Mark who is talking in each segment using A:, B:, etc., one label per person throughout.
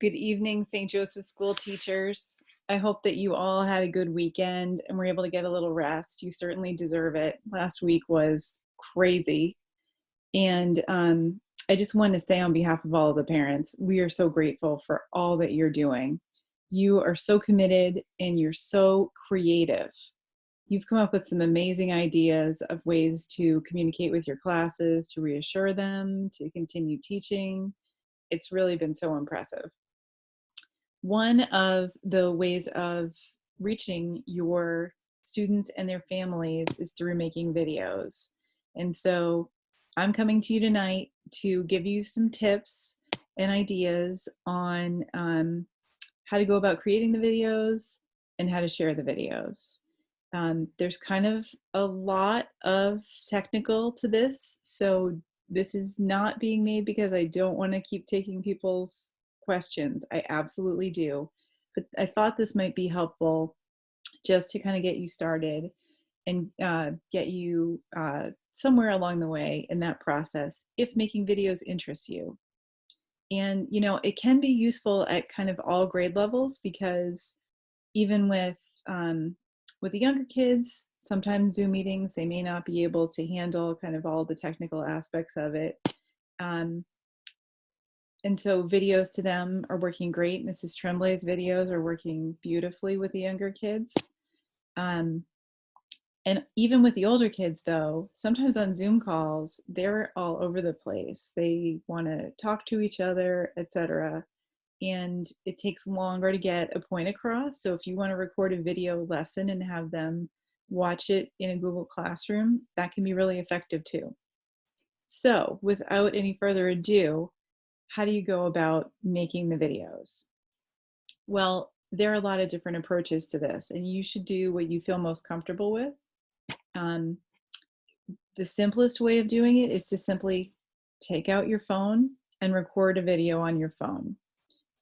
A: Good evening, St. Joseph School teachers. I hope that you all had a good weekend and were able to get a little rest. You certainly deserve it. Last week was crazy. And I just want to say on behalf of all of the parents, we are so grateful for all that you're doing. You are so committed and you're so creative. You've come up with some amazing ideas of ways to communicate with your classes, to reassure them, to continue teaching. It's really been so impressive. One of the ways of reaching your students and their families is through making videos. And so I'm coming to you tonight to give you some tips and ideas on how to go about creating the videos and how to share the videos. There's kind of a lot of technical to this, so this is not being made because I don't want to keep taking people's questions. I absolutely do. But I thought this might be helpful just to kind of get you started and get you somewhere along the way in that process if making videos interests you. And, you know, it can be useful at kind of all grade levels because even with the younger kids, sometimes Zoom meetings, they may not be able to handle kind of all the technical aspects of it. And so videos to them are working great. Mrs. Tremblay's videos are working beautifully with the younger kids. And even with the older kids, though, sometimes on Zoom calls, they're all over the place. They want to talk to each other, etc. And it takes longer to get a point across. So if you want to record a video lesson and have them watch it in a Google Classroom, that can be really effective too. So without any further ado, how do you go about making the videos? Well, there are a lot of different approaches to this, and you should do what you feel most comfortable with. The simplest way of doing it is to simply take out your phone and record a video on your phone.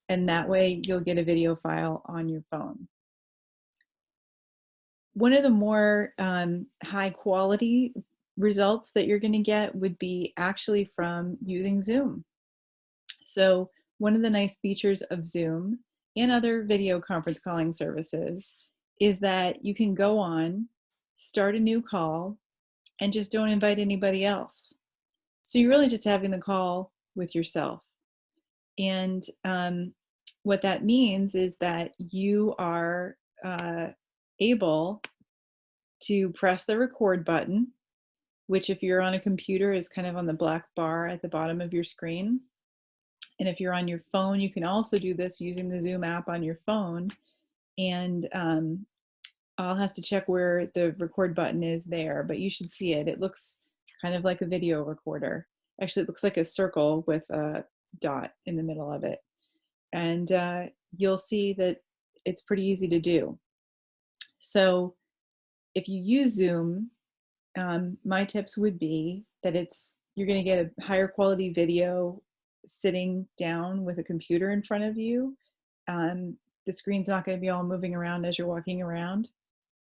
A: And that way you'll get a video file on your phone. One of the more high quality results that you're going to get would be actually from using Zoom. So one of the nice features of Zoom and other video conference calling services is that you can go on, start a new call, and just don't invite anybody else. So you're really just having the call with yourself. And what that means is that you are able to press the record button, which if you're on a computer is kind of on the black bar at the bottom of your screen. And if you're on your phone, you can also do this using the Zoom app on your phone. And I'll have to check where the record button is there, but you should see it. It looks kind of like a video recorder. Actually, it looks like a circle with a dot in the middle of it. And you'll see that it's pretty easy to do. So if you use Zoom, my tips would be that you're going to get a higher quality video sitting down with a computer in front of you. The screen's not going to be all moving around as you're walking around.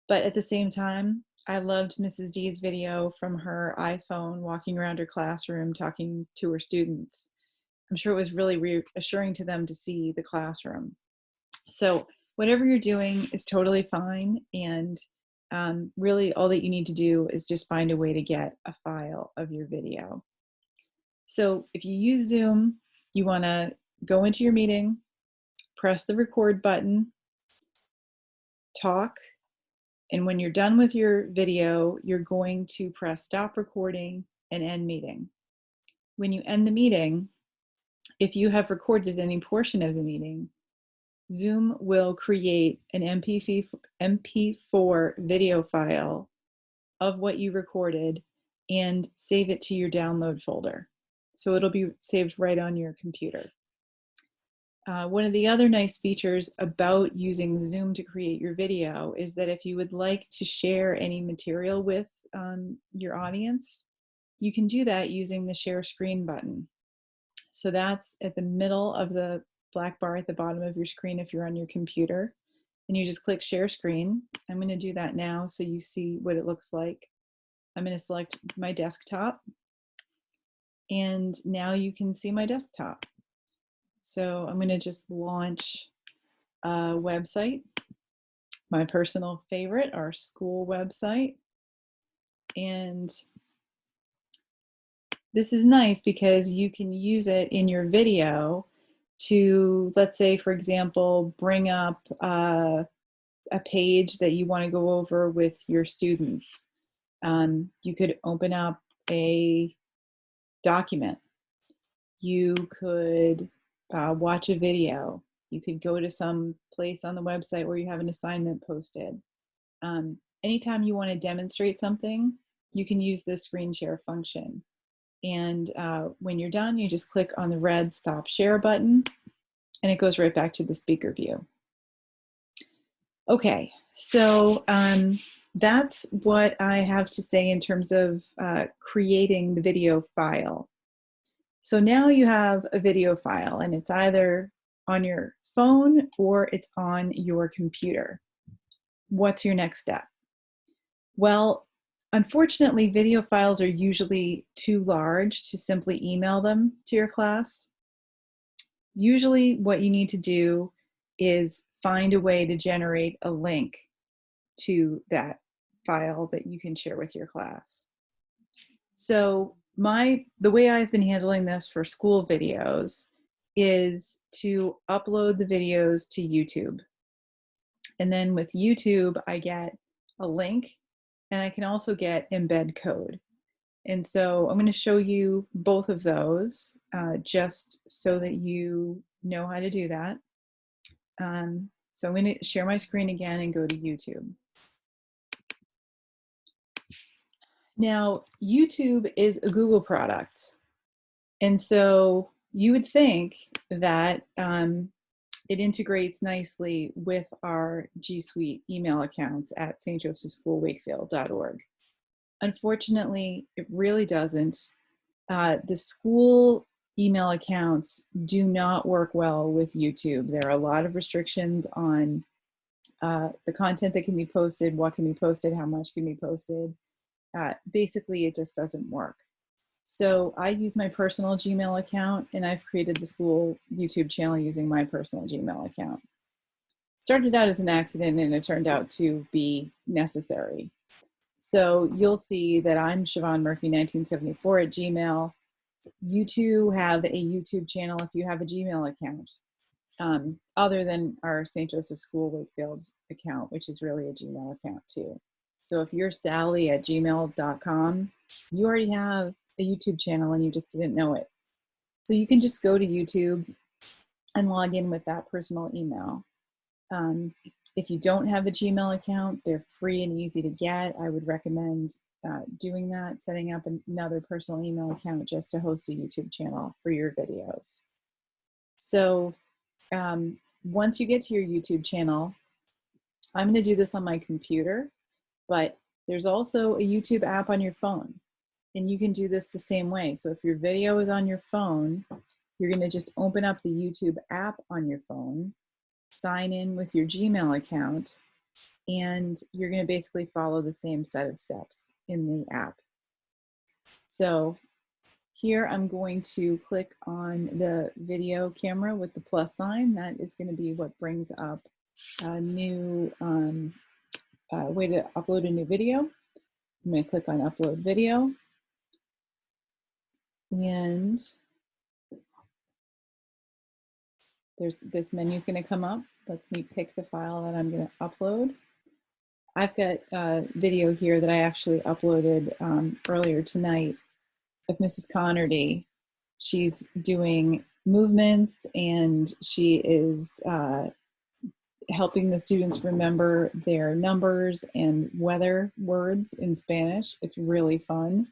A: But at the same time, I loved Mrs. D's video from her iPhone walking around her classroom talking to her students. I'm sure it was really reassuring to them to see the classroom. So whatever you're doing is totally fine. And really all that you need to do is just find a way to get a file of your video. So if you use Zoom, you want to go into your meeting, press the record button, talk, and when you're done with your video, you're going to press stop recording and end meeting. When you end the meeting, if you have recorded any portion of the meeting, Zoom will create an MP4 video file of what you recorded and save it to your download folder. So it'll be saved right on your computer. One of the other nice features about using Zoom to create your video is that if you would like to share any material with your audience, you can do that using the share screen button. So that's at the middle of the black bar at the bottom of your screen if you're on your computer. And you just click share screen. I'm going to do that now so you see what it looks like. I'm going to select my desktop. And now you can see my desktop. So I'm going to just launch a website, my personal favorite, our school website. And this is nice because you can use it in your video to, let's say, for example, bring up a page that you want to go over with your students. You could open up a document. You could watch a video. You could go to some place on the website where you have an assignment posted. Anytime you want to demonstrate something, you can use this screen share function. And when you're done, you just click on the red stop share button and it goes right back to the speaker view. Okay, so that's what I have to say in terms of creating the video file. So now you have a video file and it's either on your phone or it's on your computer. What's your next step? Well, unfortunately, video files are usually too large to simply email them to your class. Usually what you need to do is find a way to generate a link to that file that you can share with your class. So the way I've been handling this for school videos is to upload the videos to YouTube. And then with YouTube, I get a link and I can also get embed code. And so I'm going to show you both of those just so that you know how to do that. So I'm going to share my screen again and go to YouTube. Now, YouTube is a Google product. And so you would think that it integrates nicely with our G Suite email accounts at stjosephschoolwakefield.org. Unfortunately, it really doesn't. The school email accounts do not work well with YouTube. There are a lot of restrictions on the content that can be posted, what can be posted, how much can be posted. Basically, it just doesn't work. So I use my personal Gmail account and I've created the school YouTube channel using my personal Gmail account. Started out as an accident and it turned out to be necessary. So you'll see that I'm Siobhan Murphy 1974 at Gmail. You too have a YouTube channel if you have a Gmail account, other than our St. Joseph School Wakefield account, which is really a Gmail account too. So if you're Sally at gmail.com, you already have a YouTube channel and you just didn't know it. So you can just go to YouTube and log in with that personal email. If you don't have a Gmail account, they're free and easy to get. I would recommend doing that, setting up another personal email account just to host a YouTube channel for your videos. So once you get to your YouTube channel, I'm going to do this on my computer, but there's also a YouTube app on your phone. And you can do this the same way. So if your video is on your phone, you're going to just open up the YouTube app on your phone, sign in with your Gmail account, and you're going to basically follow the same set of steps in the app. So here I'm going to click on the video camera with the plus sign. That is going to be what brings up a new way to upload a new video. I'm going to click on upload video. And this menu is going to come up. Lets me pick the file that I'm going to upload. I've got a video here that I actually uploaded earlier tonight of Mrs. Connerty. She's doing movements and she is helping the students remember their numbers and weather words in Spanish. It's really fun.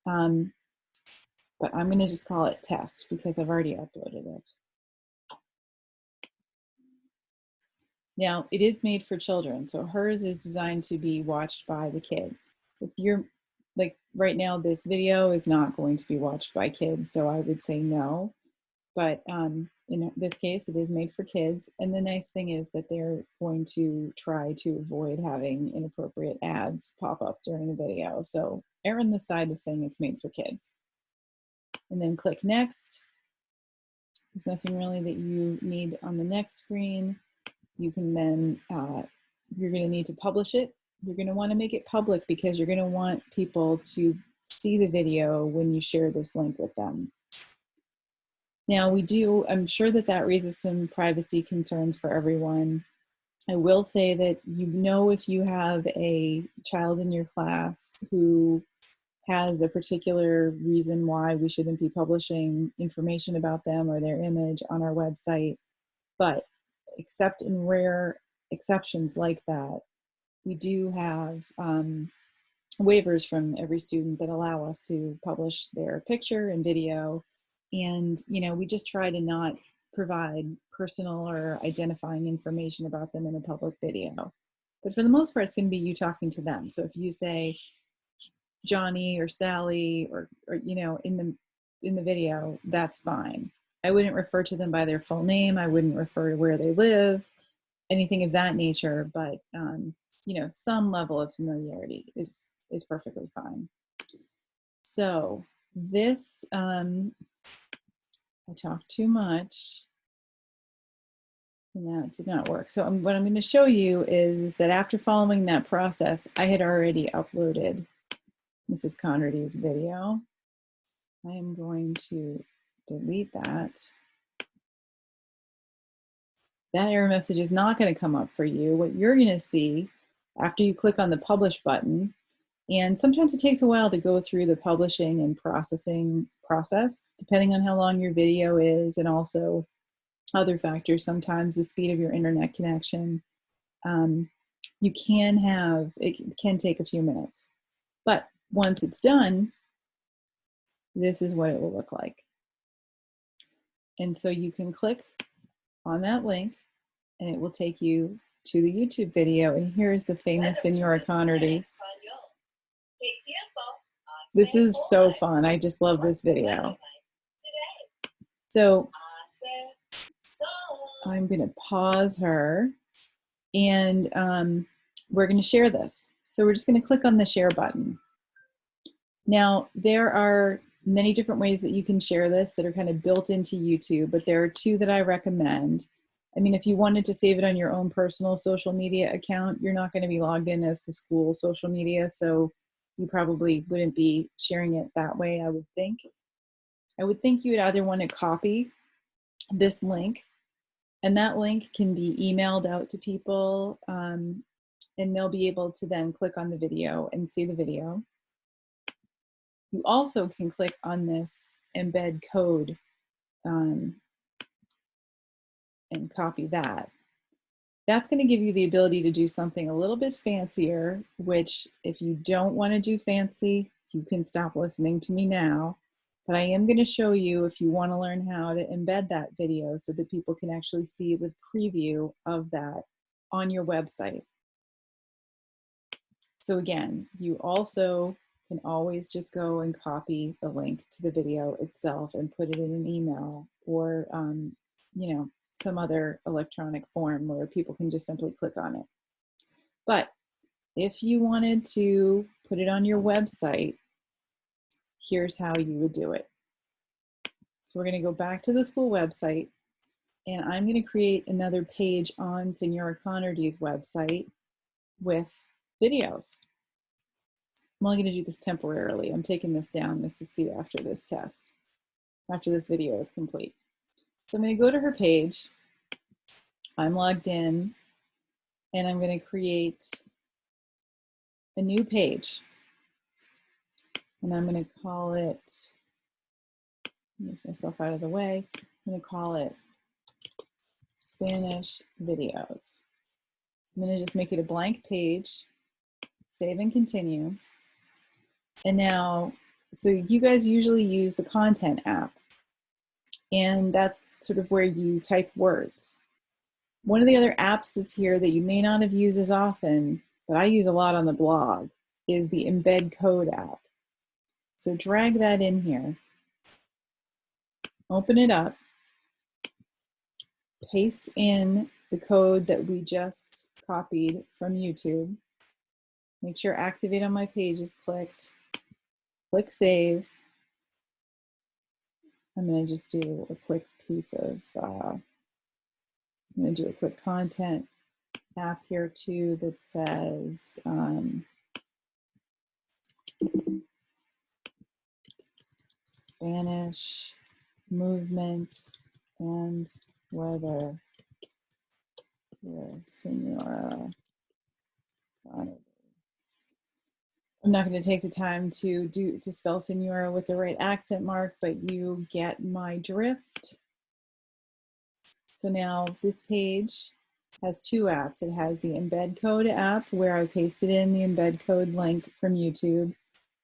A: But I'm going to just call it test because I've already uploaded it. Now, it is made for children, so hers is designed to be watched by the kids. If you're, like right now, this video is not going to be watched by kids, so I would say no. But in this case, it is made for kids. And the nice thing is that they're going to try to avoid having inappropriate ads pop up during the video. So err on the side of saying it's made for kids. And then click next. There's nothing really that you need on the next screen. You can then, you're going to need to publish it. You're going to want to make it public because you're going to want people to see the video when you share this link with them. Now I'm sure that that raises some privacy concerns for everyone. I will say that if you have a child in your class who has a particular reason why we shouldn't be publishing information about them or their image on our website, but except in rare exceptions like that, we do have waivers from every student that allow us to publish their picture and video. And, we just try to not provide personal or identifying information about them in a public video. But for the most part, it's going to be you talking to them. So if you say Johnny or Sally or in the video, that's fine. I wouldn't refer to them by their full name. I wouldn't refer to where they live, anything of that nature. But some level of familiarity is perfectly fine. So this, I talked too much, and that did not work. So what I'm going to show you is that after following that process, I had already uploaded Mrs. Conrady's video. I am going to delete that. That error message is not going to come up for you. What you're going to see after you click on the publish button, and sometimes it takes a while to go through the publishing and processing process, depending on how long your video is and also other factors, sometimes the speed of your internet connection. It can take a few minutes. But once it's done, this is what it will look like. And so you can click on that link and it will take you to the YouTube video. And here's the famous Senora Conrady. This is so fun. I just love this video. So I'm going to pause her and we're going to share this. So we're just going to click on the share button. Now, there are many different ways that you can share this that are kind of built into YouTube, but there are two that I recommend. I mean, if you wanted to save it on your own personal social media account, you're not going to be logged in as the school social media, so you probably wouldn't be sharing it that way, I would think. I would think you would either want to copy this link, and that link can be emailed out to people, and they'll be able to then click on the video and see the video. You also can click on this embed code and copy that. That's going to give you the ability to do something a little bit fancier, which if you don't want to do fancy, you can stop listening to me now. But I am going to show you if you want to learn how to embed that video so that people can actually see the preview of that on your website. So again, you also can always just go and copy the link to the video itself and put it in an email or, some other electronic form where people can just simply click on it. But if you wanted to put it on your website, here's how you would do it. So we're going to go back to the school website, and I'm going to create another page on Senora Conrady's website with videos. I'm only going to do this temporarily. I'm taking this down just to see after this test, after this video is complete. So I'm going to go to her page. I'm logged in, and I'm going to create a new page. And I'm going to call it, move myself out of the way, I'm going to call it Spanish videos. I'm going to just make it a blank page, save and continue. And now, so you guys usually use the Content app, and that's sort of where you type words. One of the other apps that's here that you may not have used as often, but I use a lot on the blog, is the Embed Code app. So drag that in here, open it up, paste in the code that we just copied from YouTube. Make sure Activate on My Page is clicked. Click Save. I'm going to just do a quick piece of, I'm going to do a quick content app here too that says, Spanish movement and weather with Senora Connolly. I'm not going to take the time to spell Senora with the right accent mark, but you get my drift. So now this page has two apps. It has the embed code app where I pasted in the embed code link from YouTube,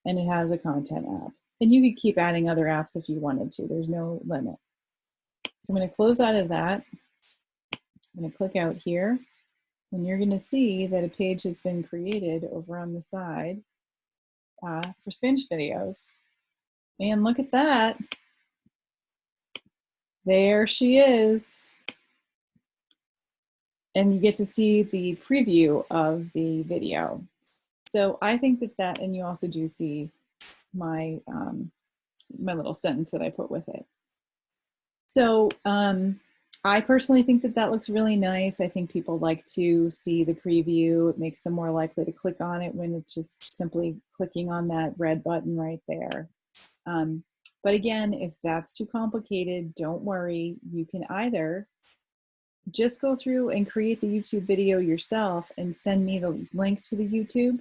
A: and it has a content app. And you could keep adding other apps if you wanted to. There's no limit. So I'm going to close out of that. I'm going to click out here, and you're going to see that a page has been created over on the side for Spanish videos. And look at that. There she is. And you get to see the preview of the video. So I think that, and you also do see my, my little sentence that I put with it. So I personally think that looks really nice. I think people like to see the preview. It makes them more likely to click on it when it's just simply clicking on that red button right there. But again, if that's too complicated, don't worry. You can either just go through and create the YouTube video yourself and send me the link to the YouTube,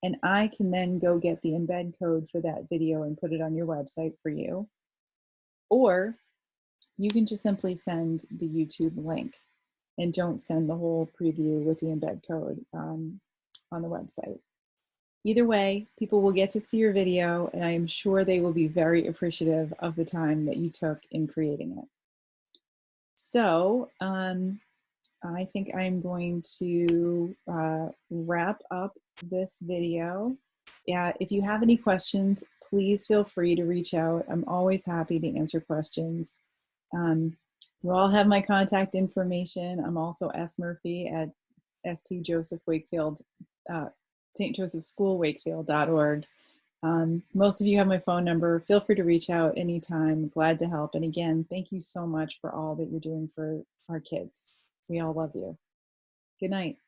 A: and I can then go get the embed code for that video and put it on your website for you. Or you can just simply send the YouTube link and don't send the whole preview with the embed code on the website. Either way, people will get to see your video, and I am sure they will be very appreciative of the time that you took in creating it. So I think I'm going to wrap up this video. If you have any questions, please feel free to reach out. I'm always happy to answer questions. You all have my contact information. I'm also S. Murphy at St. Joseph Wakefield, St. Joseph School Wakefield.org. Most of you have my phone number. Feel free to reach out anytime. Glad to help. And again, thank you so much for all that you're doing for our kids. We all love you. Good night.